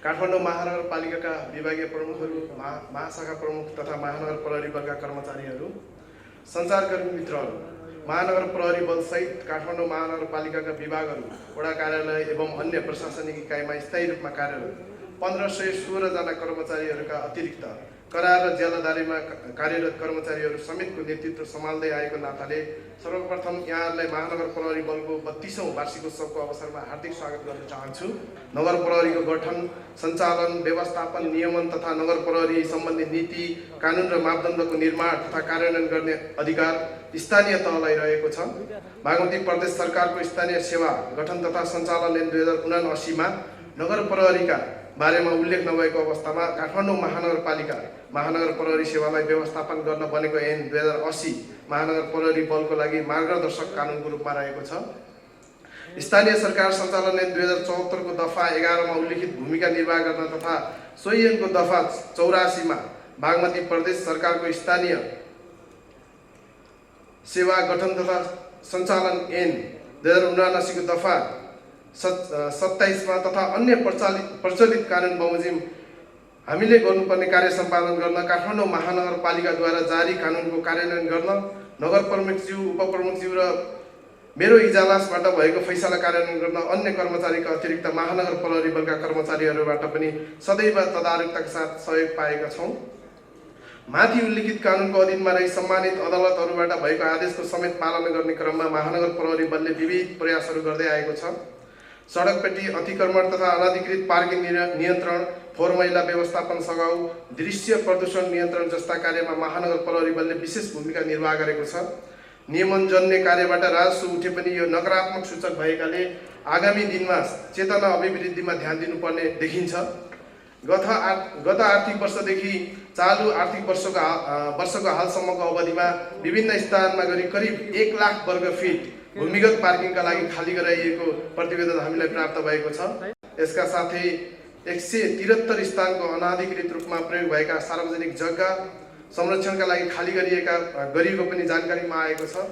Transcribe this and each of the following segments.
काठमाडौँ महानगरपालिकाका विभागीय प्रमुखहरू, महाशाखा प्रमुख तथा महानगर प्रहरी बलका कर्मचारीहरू, सञ्चारकर्मी मित्रहरू, महानगर प्रहरी बल सहित काठमाडौँ महानगरपालिकाका विभागहरू, वडा कार्यालय एवं अन्य प्रशासनिक इकाइमा स्थायी रूपमा कार्यरत 1516 जना कर्मचारीहरूका अतिरिक्त करा र जेलदारीमा कार्यरत कर्मचारीहरू समेतको नेतृत्व सम्हाल्दै आएको नाताले सर्वप्रथम यहाँहरूलाई महानगर प्रहरी बलको 32औं वार्षिकोत्सवको अवसरमा हार्दिक स्वागत गर्न चाहन्छु। नगर प्रहरीको गठन, सञ्चालन, व्यवस्थापन, नियमन तथा नगर प्रहरी सम्बन्धी नीति, कानुन र मापदण्डको निर्माण तथा कार्यान्वयन गर्ने अधिकार स्थानीय तहलाई रहेको छ। बागमती प्रदेश सरकारको स्थानीय सेवा गठन तथा सञ्चालन ऐन 2079 मा नगर प्रहरीका बारेमा उल्लेख नभएको अवस्थामा काठमाडौँ महानगरपालिका महानगर प्रहरी सेवालाई व्यवस्थापन गर्न बनेको ऐन 2080 महानगर प्रहरी बलको लागि मार्गदर्शक कानुनको रूपमा रहेको छ। स्थानीय सरकार सञ्चालन ऐन 2074 को दफा 11 मा उल्लेखित भूमिका निर्वाह गर्न तथा सोही ऐनको दफा 84 मा बागमती प्रदेश सरकारको स्थानीय सेवा गठन तथा सञ्चालन ऐन 2079 को दफा 27 मा तथा अन्य प्रचलित कानुन बमोजिम हामीले गर्नुपर्ने कार्य सम्पादन गर्न काठमाडौँ महानगरपालिकाद्वारा जारी कानुनको कार्यान्वयन गर्न नगर प्रमुखज्यू, उपप्रमुखज्यू र मेरो इजलासबाट भएको फैसला कार्यान्वयन गर्न अन्य कर्मचारीका अतिरिक्त महानगर प्रहरी बलका कर्मचारीहरूबाट पनि सदैव तदारुकताका साथ सहयोग पाएका छौँ। माथि उल्लेखित कानुनको अधीनमा रही सम्मानित अदालतहरूबाट भएको आदेशको समेत पालना गर्ने क्रममा महानगर प्रहरी बलले विविध प्रयासहरू गर्दै आएको छ। सडकपेटी अतिक्रमण तथा अनाधिकृत पार्किङ नियन्त्रण, फोहोर मैला व्यवस्थापन सघाउ, दृश्य प्रदूषण नियन्त्रण जस्ता कार्यमा महानगर प्रहरी बलले विशेष भूमिका निर्वाह गरेको छ। नियमनजन्य कार्यबाट राजस्व उठे पनि यो नकारात्मक सूचक भएकाले आगामी दिनमा चेतना अभिवृद्धिमा ध्यान दिनुपर्ने देखिन्छ। गत आर्थिक वर्षदेखि चालु आर्थिक वर्षको हालसम्मको अवधिमा विभिन्न स्थानमा गरी करिब 1 लाख वर्ग फिट भूमिगत पार्किङका लागि खाली गराइएको प्रतिवेदन हामीलाई प्राप्त भएको छ। यसका साथै 173 स्थानको अनाधिकृत रूपमा प्रयोग भएका सार्वजनिक जग्गा संरक्षणका लागि खाली गरिएको पनि जानकारीमा आएको छ।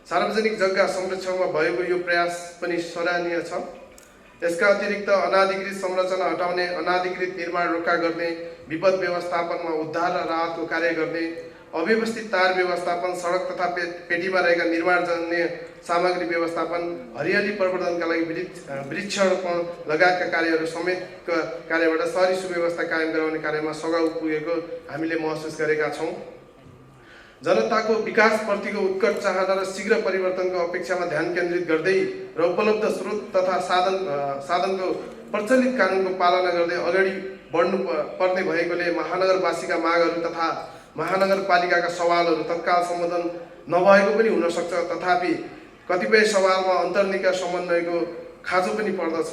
सार्वजनिक जग्गा संरक्षणमा भएको यो प्रयास पनि सराहनीय छ। यसका अतिरिक्त अनाधिकृत संरचना हटाउने, अनाधिकृत निर्माण रोका गर्ने, विपद व्यवस्थापनमा उद्धार र राहतको कार्य गर्ने, अव्यवस्थित तार व्यवस्थापन, सडक तथा पेटीमा रहेका निर्माणजन्य सामग्री व्यवस्थापन, हरियाली प्रवर्धनका लागि वृक्षारोपण लगायतका कार्यहरू समेतका कार्यबाट शहरी सुव्यवस्था कायम गराउने कार्यमा सघाउ पुगेको हामीले महसुस गरेका छौँ। जनताको विकासप्रतिको उत्कट चाहना र शीघ्र परिवर्तनको अपेक्षामा ध्यान केन्द्रित गर्दै र उपलब्ध स्रोत तथा साधनको प्रचलित कानुनको पालना गर्दै अगाडि बढ्नु पर्ने भएकोले महानगरवासीका मागहरू तथा महानगरपालिकाका सवालहरू तत्काल सम्बोधन नभएको पनि हुन सक्छ। तथापि कतिपय सवालमा अन्तर्निका समन्वयको खाँचो पनि पर्दछ।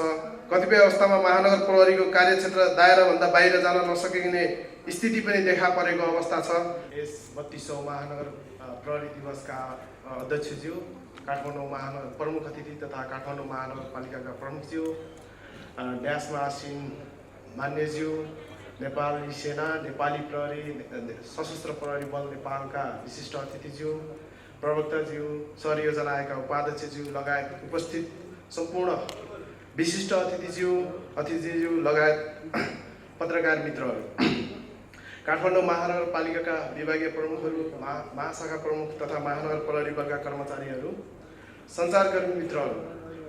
कतिपय अवस्थामा महानगर प्रहरीको कार्यक्षेत्र दायराभन्दा बाहिर जान नसकिने स्थिति पनि देखा परेको अवस्था छ। यस 32औं महानगर प्रहरी दिवसका अध्यक्षज्यू, काठमाडौँ महानगर प्रमुख अतिथि तथा काठमाडौँ महानगरपालिकाका प्रमुखज्यू, ड्यासमा आसीन मान्यज्यू, नेपाली सेना, नेपाली प्रहरी, सशस्त्र प्रहरी बल नेपालका विशिष्ट अतिथिज्यू, प्रवक्ताज्यू, शहरी योजना आयोगका उपाध्यक्षज्यू लगायत उपस्थित सम्पूर्ण विशिष्ट अतिथिज्यू लगायत पत्रकार मित्रहरू, काठमाडौँ महानगरपालिकाका विभागीय प्रमुखहरू, महाशाखा प्रमुख तथा महानगर प्रहरी बलका कर्मचारीहरू, सञ्चारकर्मी मित्रहरू,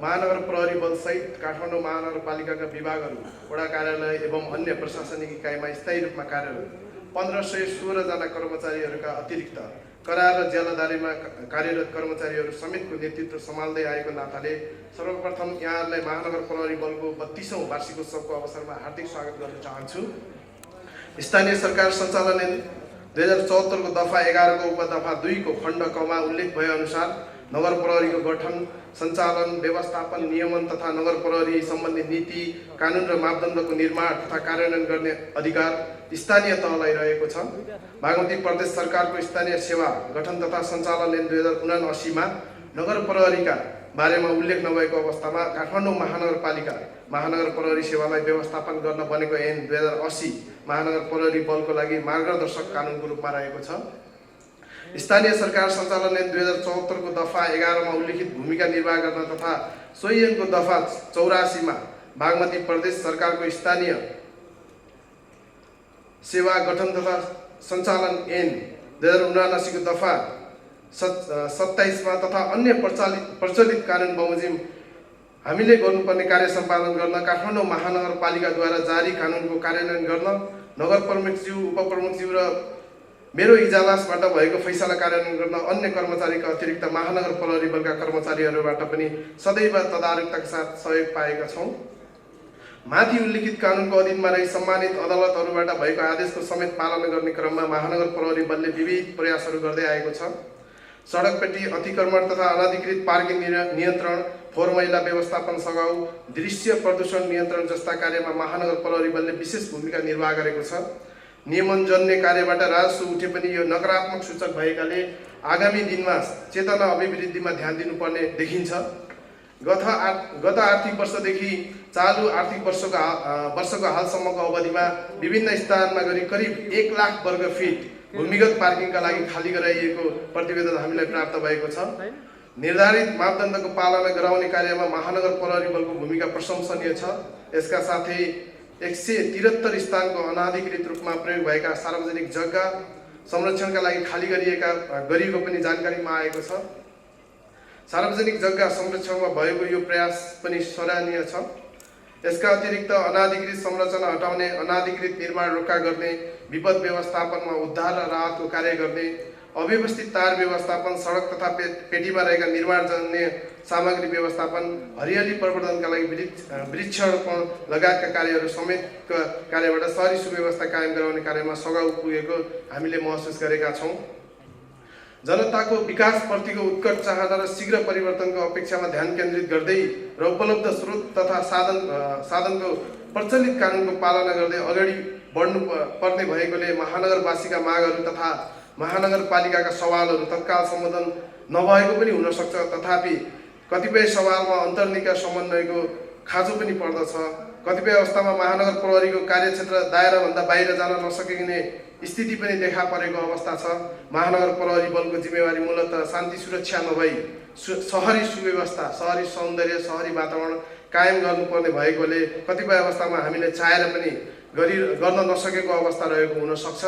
महानगर प्रहरी बल सहित काठमाडौँ महानगरपालिकाका विभागहरू, वडा कार्यालय एवं अन्य प्रशासनिक इकाइमा स्थायी रूपमा कार्यरत 1516 जना कर्मचारीहरूका अतिरिक्त करा र जेलदारीमा कार्यरत कर्मचारीहरू समेतको नेतृत्व सम्हाल्दै आएको नाताले सर्वप्रथम यहाँहरूलाई महानगर प्रहरी बलको 32औं वार्षिकोत्सवको अवसरमा हार्दिक स्वागत गर्न चाहन्छु। स्थानीय सरकार सञ्चालन ऐन 2074 को दफा 11 को उपदफा 2 को खण्ड क मा उल्लेख भए अनुसार नगर प्रहरीको गठन, सञ्चालन, व्यवस्थापन, नियमन तथा नगर प्रहरी सम्बन्धी नीति, कानुन र मापदण्डको निर्माण तथा कार्यान्वयन गर्ने अधिकार स्थानीय तहलाई रहेको छ। बागमती प्रदेश सरकारको स्थानीय सेवा गठन तथा सञ्चालन ऐन 2079 मा नगर प्रहरीका बारेमा उल्लेख नभएको अवस्थामा काठमाडौँ महानगरपालिका महानगर प्रहरी सेवालाई व्यवस्थापन गर्न बनेको ऐन 2080 महानगर प्रहरी बलको लागि मार्गदर्शक कानुनको रूपमा रहेको छ। स्थानीय सरकार सञ्चालन ऐन 2074 को दफा 11 मा उल्लेखित भूमिका निर्वाह गर्न तथा सोही ऐनको दफा 84 मा बागमती प्रदेश सरकारको स्थानीय सेवा गठन तथा सञ्चालन ऐन 2079 को दफा 27 मा तथा अन्य प्रचलित कानुन बमोजिम हामीले गर्नुपर्ने कार्य सम्पादन गर्न काठमाडौँ महानगरपालिकाद्वारा जारी कानुनको कार्यान्वयन गर्न नगर प्रमुखज्यू, उपप्रमुखज्यू र मेरो इजलासबाट भएको फैसला कार्यान्वयन गर्न अन्य कर्मचारीका अतिरिक्त महानगर प्रहरी बलका कर्मचारीहरूबाट पनि सदैव तदारुकताका साथ सहयोग पाएका छौँ। माथि उल्लिखित कानुनको अधीनमा रही सम्मानित अदालतहरूबाट भएको आदेशको समेत पालना गर्ने क्रममा महानगर प्रहरी बलले विविध प्रयासहरू गर्दै आएको छ। सडकपेटी अतिक्रमण तथा अनाधिकृत पार्किङ नियन्त्रण, फोहोर मैला व्यवस्थापन सघाउ, दृश्य प्रदूषण नियन्त्रण जस्ता कार्यमा महानगर प्रहरी बलले विशेष भूमिका निर्वाह गरेको छ। नियमनजन्य कार्यबाट राजस्व उठे पनि यो नकारात्मक सूचक भएकाले आगामी दिनमा चेतना अभिवृद्धिमा ध्यान दिनुपर्ने देखिन्छ। गत आर्थिक वर्षदेखि चालु आर्थिक वर्षको हालसम्मको अवधिमा विभिन्न स्थानमा गरी करिब 1 लाख वर्ग फिट भूमिगत पार्किङका लागि खाली गराइएको प्रतिवेदन हामीलाई प्राप्त भएको छ। निर्धारित मापदण्डको पालना गराउने कार्यमा महानगर प्रहरी बलको भूमिका प्रशंसनीय छ। यसका साथै 173 स्थानको अनाधिकृत रूपमा प्रयोग भएका सार्वजनिक जग्गा संरक्षणका लागि खाली गरिएको पनि जानकारीमा आएको छ। सार्वजनिक जग्गा संरक्षणमा भएको यो प्रयास पनि सराहनीय छ। यसका अतिरिक्त अनाधिकृत संरचना हटाउने, अनाधिकृत निर्माण रोका गर्ने, विपद व्यवस्थापनमा उद्धार र राहतको कार्य गर्ने, अव्यवस्थित तार व्यवस्थापन, सडक तथा पेटीमा रहेका निर्माणजन्य सामग्री व्यवस्थापन, हरियाली प्रवर्धनका लागि वृक्षारोपण लगायतका कार्यहरू समेतका कार्यबाट शहरी सुव्यवस्था कायम गराउने कार्यमा सघाउ पुगेको हामीले महसुस गरेका छौँ। जनताको विकासप्रतिको उत्कट चाहना र शीघ्र परिवर्तनको अपेक्षामा ध्यान केन्द्रित गर्दै र उपलब्ध स्रोत तथा साधनको प्रचलित कानुनको पालना गर्दै अगाडि बढ्नु पर्ने भएकोले महानगरवासीका मागहरू तथा महानगरपालिकाका सवालहरू तत्काल सम्बोधन नभएको पनि हुन सक्छ। तथापि कतिपय सवालमा अन्तर्निकाय समन्वयको खाँचो पनि पर्दछ। कतिपय अवस्थामा महानगर प्रहरीको कार्यक्षेत्र दायराभन्दा बाहिर जान नसकिने स्थिति पनि देखा परेको अवस्था छ। महानगर प्रहरी बलको जिम्मेवारी मूलतः शान्ति सुरक्षा नभई शहरी सुव्यवस्था, शहरी सौन्दर्य, शहरी वातावरण कायम गर्नुपर्ने भएकोले कतिपय अवस्थामा हामीले चाहेर पनि गर्न नसकेको अवस्था रहेको हुन सक्छ।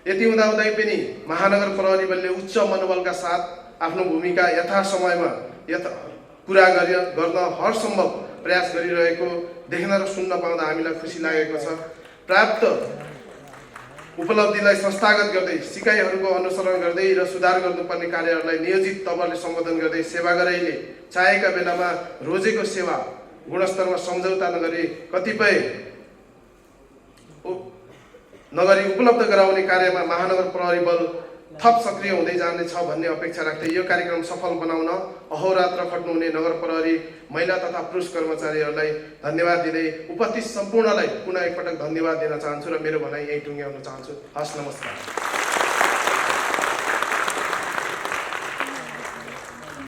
यति हुँदाहुँदै पनि महानगर प्रहरी बलले उच्च मनोबलका साथ आफ्नो भूमिका यथासमयमा पुरा गर्न हरसम्भव प्रयास गरिरहेको देख्न र सुन्न पाउँदा हामीलाई खुसी लागेको छ। प्राप्त उपलब्धिलाई संस्थागत गर्दै, सिकाइहरूको अनुसरण गर्दै र सुधार गर्नुपर्ने कार्यहरूलाई नियोजित तवरले सम्बोधन गर्दै सेवाग्राहीले चाहेका बेलामा रोजेको सेवा गुणस्तरमा सम्झौता नगरी उपलब्ध गराउने कार्यमा महानगर प्रहरी बल थप सक्रिय हुँदै जानेछ भन्ने अपेक्षा राख्दै यो कार्यक्रम सफल बनाउन अहोरात्र खट्नुहुने नगर प्रहरी महिला तथा पुरुष कर्मचारीहरूलाई धन्यवाद दिँदै उपस्थित सम्पूर्णलाई पुनः एकपटक धन्यवाद दिन चाहन्छु र मेरो भनाइ यही टुङ्ग्याउन चाहन्छु। हस्, नमस्कार।